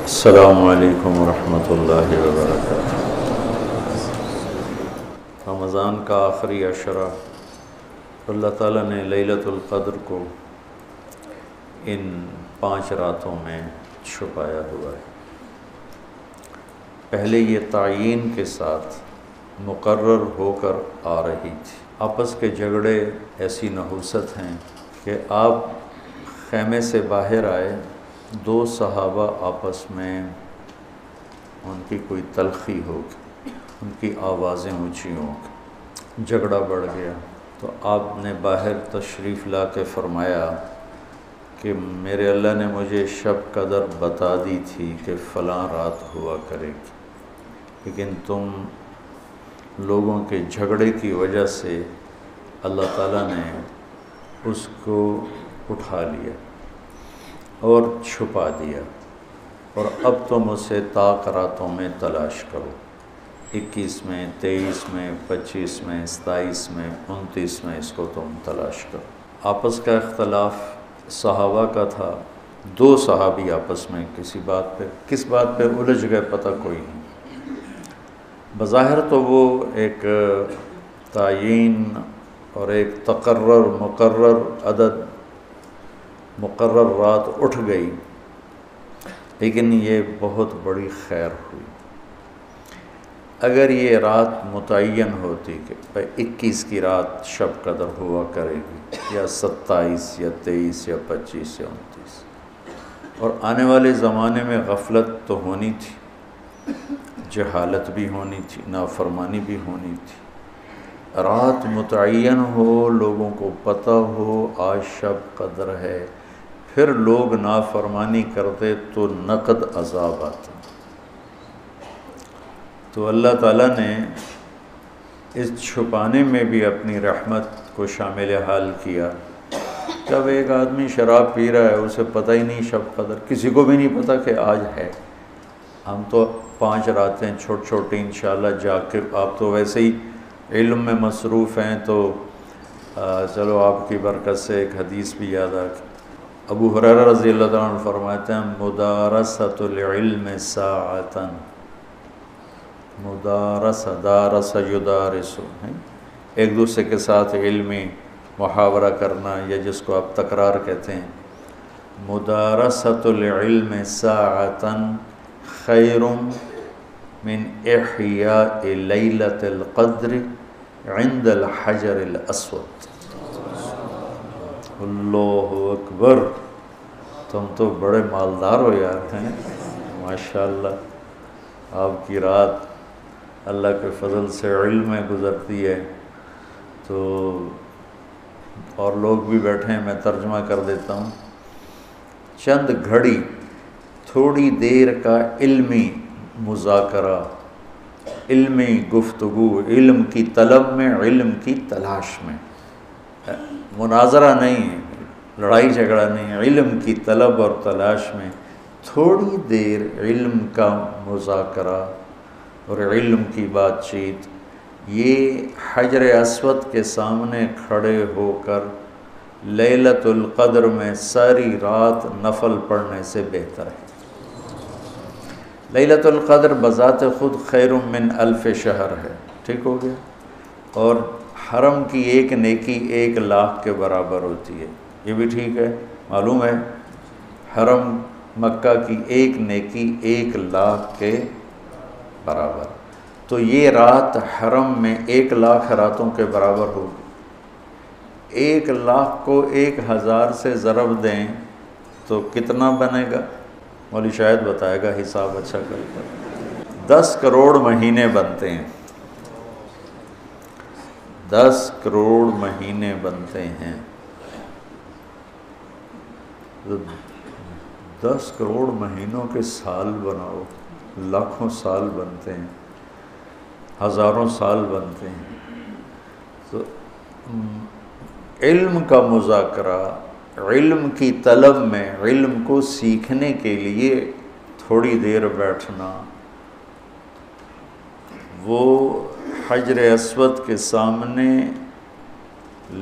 السلام علیکم ورحمۃ اللہ وبرکاتہ۔ رمضان کا آخری عشرہ اللہ تعالیٰ نے لیلۃ القدر کو ان 5 راتوں میں چھپایا ہوا ہے۔ پہلے یہ تعیین کے ساتھ مقرر ہو کر آ رہی تھی۔ آپس کے جھگڑے ایسی نحوست ہیں کہ آپ خیمے سے باہر آئے، 2 صحابہ آپس میں ان کی کوئی تلخی ہوگی، ان کی آوازیں اونچی ہوں گی، جھگڑا بڑھ گیا تو آپ نے باہر تشریف لا کے فرمایا کہ میرے اللہ نے مجھے شب قدر بتا دی تھی کہ فلاں رات ہوا کرے گی، لیکن تم لوگوں کے جھگڑے کی وجہ سے اللہ تعالیٰ نے اس کو اٹھا لیا اور چھپا دیا، اور اب تم اسے طاق راتوں میں تلاش کرو، 21 میں، 23 میں، 25 میں، 27 میں، 29 میں اس کو تم تلاش کرو۔ آپس کا اختلاف صحابہ کا تھا، 2 صحابی آپس میں کس بات پہ الجھ گئے پتہ کوئی نہیں۔ بظاہر تو وہ ایک تعیین اور ایک مقرر عدد، مقرر رات اٹھ گئی، لیکن یہ بہت بڑی خیر ہوئی۔ اگر یہ رات متعین ہوتی کہ 21 کی رات شب قدر ہوا کرے گی، یا 27 یا 23 یا 25 یا 29، اور آنے والے زمانے میں غفلت تو ہونی تھی، جہالت بھی ہونی تھی، نافرمانی بھی ہونی تھی۔ رات متعین ہو، لوگوں کو پتہ ہو آج شب قدر ہے، پھر لوگ نافرمانی کرتے تو نقد عذاب آتا۔ تو اللہ تعالیٰ نے اس چھپانے میں بھی اپنی رحمت کو شامل حال کیا۔ جب ایک آدمی شراب پی رہا ہے، اسے پتہ ہی نہیں شب قدر، کسی کو بھی نہیں پتہ کہ آج ہے۔ ہم تو 5 راتیں چھوٹی انشاءاللہ جا کے، آپ تو ویسے ہی علم میں مصروف ہیں، تو چلو آپ کی برکت سے ایک حدیث بھی یاد آ گئی۔ ابو ہریرہ رضی اللہ تعالیٰ عنہ فرماتے ہیں مدارسۃ العلم ساعۃ، دارس یدارس، ایک دوسرے کے ساتھ علمی محاورہ کرنا، یا جس کو آپ تکرار کہتے ہیں، مدارسۃ العلم ساعۃ خیر من احیاء لیلۃ القدر عند الحجر الاسود۔ اللہ اکبر، تم تو بڑے مالدار ہو یار، ہیں ماشاءاللہ۔ آپ کی رات اللہ کے فضل سے علم میں گزرتی ہے، تو اور لوگ بھی بیٹھے ہیں، میں ترجمہ کر دیتا ہوں۔ چند گھڑی، تھوڑی دیر کا علمی مذاکرہ، علمی گفتگو، علم کی طلب میں، علم کی تلاش میں، مناظرہ نہیں، لڑائی جھگڑا نہیں، علم کی طلب اور تلاش میں تھوڑی دیر علم کا مذاکرہ اور علم کی بات چیت، یہ حجر اسود کے سامنے کھڑے ہو کر لیلۃ القدر میں ساری رات نفل پڑھنے سے بہتر ہے۔ لیلۃ القدر بذات خود خیر من الف شہر ہے، ٹھیک ہو گیا، اور حرم کی ایک نیکی 1 لاکھ کے برابر ہوتی ہے، یہ بھی ٹھیک ہے، معلوم ہے، حرم مکہ کی ایک نیکی 1 لاکھ کے برابر، تو یہ رات حرم میں 1 لاکھ راتوں کے برابر ہوگی۔ 1 لاکھ کو 1000 سے ضرب دیں تو کتنا بنے گا؟ مولوی شاید بتائے گا، حساب اچھا کر کر 10 کروڑ مہینے بنتے ہیں، 10 کروڑ مہینے بنتے ہیں، 10 کروڑ مہینوں کے سال بناؤ، لاکھوں سال بنتے ہیں، ہزاروں سال بنتے ہیں۔ تو علم کا مذاکرہ، علم کی طلب میں، علم کو سیکھنے کے لیے تھوڑی دیر بیٹھنا، وہ حجر اسود کے سامنے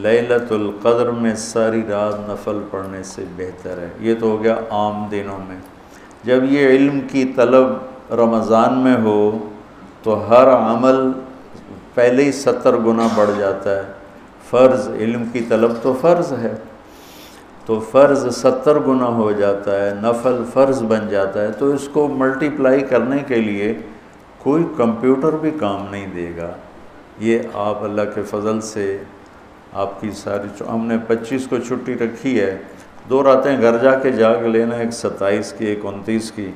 لیلۃ القدر میں ساری رات نفل پڑھنے سے بہتر ہے۔ یہ تو ہو گیا عام دنوں میں۔ جب یہ علم کی طلب رمضان میں ہو تو ہر عمل پہلے ہی 70 گنا بڑھ جاتا ہے۔ فرض علم کی طلب تو فرض ہے، تو فرض 70 گنا ہو جاتا ہے، نفل فرض بن جاتا ہے، تو اس کو ملٹیپلائی کرنے کے لیے کوئی کمپیوٹر بھی کام نہیں دے گا۔ یہ آپ اللہ کے فضل سے آپ کی ساری ہم نے 25 کو چھٹی رکھی ہے، 2 راتیں گھر جا کے جاگ لینا، ایک 27 کی ایک 29 کی،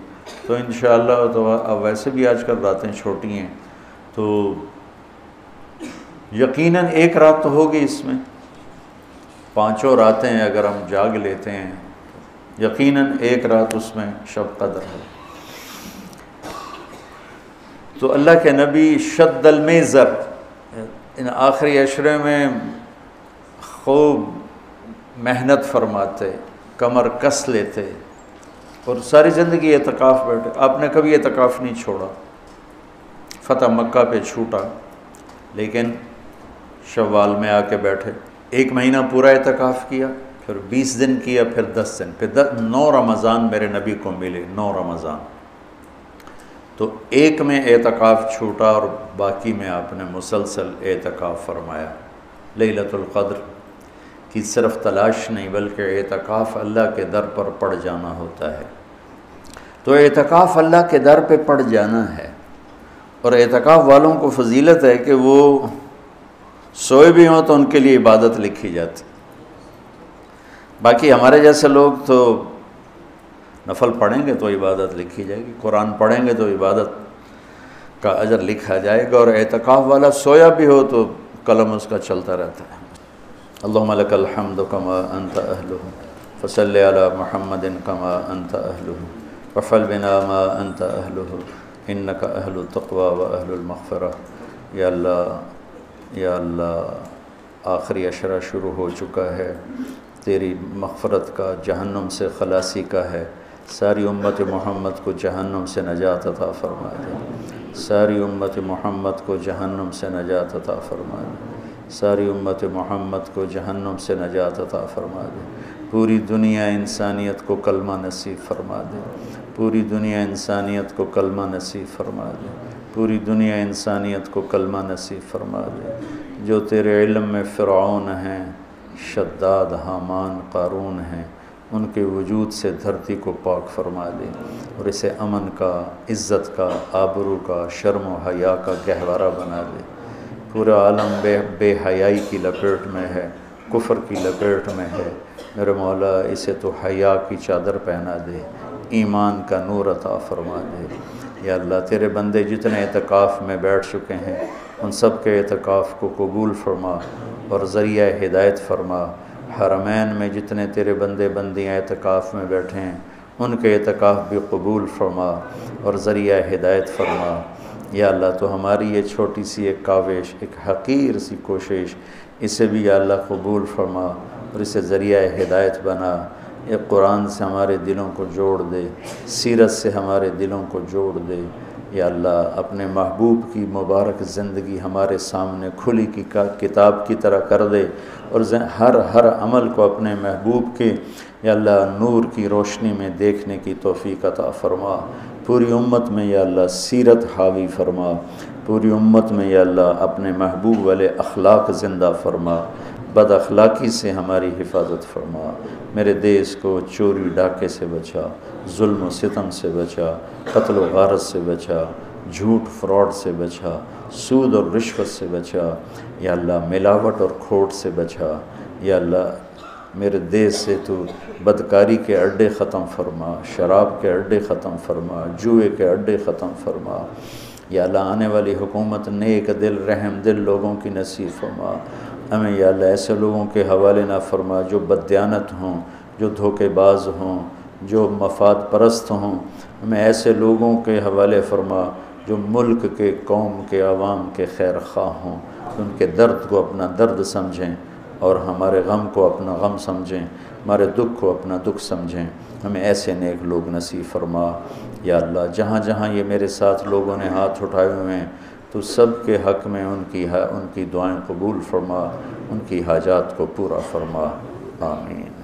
تو انشاءاللہ تو اب ویسے بھی آج کل راتیں چھوٹی ہیں، تو یقیناً ایک رات تو ہوگی اس میں، 5 راتیں اگر ہم جاگ لیتے ہیں یقیناً ایک رات اس میں شب قدر ہے۔ تو اللہ کے نبی شد المیزر ان آخری عشرے میں خوب محنت فرماتے، کمر کس لیتے، اور ساری زندگی اعتکاف بیٹھے۔ آپ نے کبھی اعتکاف نہیں چھوڑا، فتح مکہ پہ چھوٹا لیکن شوال میں آ کے بیٹھے، 1 مہینہ پورا اعتکاف کیا، پھر 20 دن کیا، پھر 10 دن، پھر 9 رمضان میرے نبی کو ملے، 9 رمضان۔ تو 1 میں اعتکاف چھوٹا اور باقی میں آپ نے مسلسل اعتکاف فرمایا۔ لیلۃ القدر کی صرف تلاش نہیں بلکہ اعتکاف اللہ کے در پر پڑ جانا ہوتا ہے۔ تو اعتکاف اللہ کے در پہ پڑ جانا ہے، اور اعتکاف والوں کو فضیلت ہے کہ وہ سوئے بھی ہوں تو ان کے لیے عبادت لکھی جاتی۔ باقی ہمارے جیسے لوگ تو نفل پڑھیں گے تو عبادت لکھی جائے گی، قرآن پڑھیں گے تو عبادت کا اجر لکھا جائے گا، اور اعتکاف والا سویا بھی ہو تو قلم اس کا چلتا رہتا ہے۔ اللہم لک الحمد کما انت اہلہ فصلی علی محمد کما انت اہلہ وفعل بنا ما انت اہلہ انک اہل التقوی و اہل المغفرہ۔ یا اللہ آخری عشرہ شروع ہو چکا ہے، تیری مغفرت کا، جہنم سے خلاصی کا ہے، ساری امت محمد کو جہنم سے نجات عطا فرما دے، ساری امت محمد کو جہنم سے نجات عطا فرما دے، ساری امت محمد کو جہنم سے نجات عطا فرما دے، پوری دنیا انسانیت کو کلمہ نصیب فرما دے، پوری دنیا انسانیت کو کلمہ نصیب فرما دے، پوری دنیا انسانیت کو کلمہ نصیب فرما دے۔ جو تیرے علم میں فرعون ہیں، شداد، حامان، قارون ہیں، ان کے وجود سے دھرتی کو پاک فرما دے، اور اسے امن کا، عزت کا، آبرو کا، شرم و حیا کا گہوارہ بنا دے۔ پورا عالم بے حیائی کی لپیٹ میں ہے، کفر کی لپیٹ میں ہے، میرے مولا اسے تو حیا کی چادر پہنا دے، ایمان کا نور عطا فرما دے۔ یا اللہ تیرے بندے جتنے اعتکاف میں بیٹھ چکے ہیں ان سب کے اعتکاف کو قبول فرما اور ذریعہ ہدایت فرما۔ حرمین میں جتنے تیرے بندے بندیاں اعتکاف میں بیٹھے ہیں ان کے اعتکاف بھی قبول فرما اور ذریعہ ہدایت فرما۔ یا اللہ تو ہماری یہ چھوٹی سی ایک کاوش، ایک حقیر سی کوشش، اسے بھی یا اللہ قبول فرما اور اسے ذریعہ ہدایت بنا۔ یہ قرآن سے ہمارے دلوں کو جوڑ دے، سیرت سے ہمارے دلوں کو جوڑ دے۔ یا اللہ اپنے محبوب کی مبارک زندگی ہمارے سامنے کھلی کی کتاب کی طرح کر دے، اور ہر عمل کو اپنے محبوب کے یا اللہ نور کی روشنی میں دیکھنے کی توفیق عطا فرما۔ پوری امت میں یا اللہ سیرت حاوی فرما، پوری امت میں یا اللہ اپنے محبوب والے اخلاق زندہ فرما، بد اخلاقی سے ہماری حفاظت فرما۔ میرے دیس کو چوری ڈاکے سے بچا، ظلم و ستم سے بچا، قتل و غارت سے بچا، جھوٹ فراڈ سے بچا، سود اور رشوت سے بچا، یا اللہ ملاوٹ اور کھوٹ سے بچا۔ یا اللہ میرے دیس سے تو بدکاری کے اڈے ختم فرما، شراب کے اڈے ختم فرما، جوئے کے اڈے ختم فرما۔ یا اللہ آنے والی حکومت نیک دل رحم دل لوگوں کی نصیب فرما۔ ہمیں یا اللہ ایسے لوگوں کے حوالے نہ فرما جو بددیانت ہوں، جو دھوکے باز ہوں، جو مفاد پرست ہوں۔ ہمیں ایسے لوگوں کے حوالے فرما جو ملک کے، قوم کے، عوام کے خیر خواہ ہوں، ان کے درد کو اپنا درد سمجھیں اور ہمارے غم کو اپنا غم سمجھیں، ہمارے دکھ کو اپنا دکھ سمجھیں۔ ہمیں ایسے نیک لوگ نصیب فرما۔ یا اللہ جہاں جہاں یہ میرے ساتھ لوگوں نے ہاتھ اٹھائے ہوئے ہیں تو سب کے حق میں ان کی دعائیں قبول فرما، ان کی حاجات کو پورا فرما، آمین۔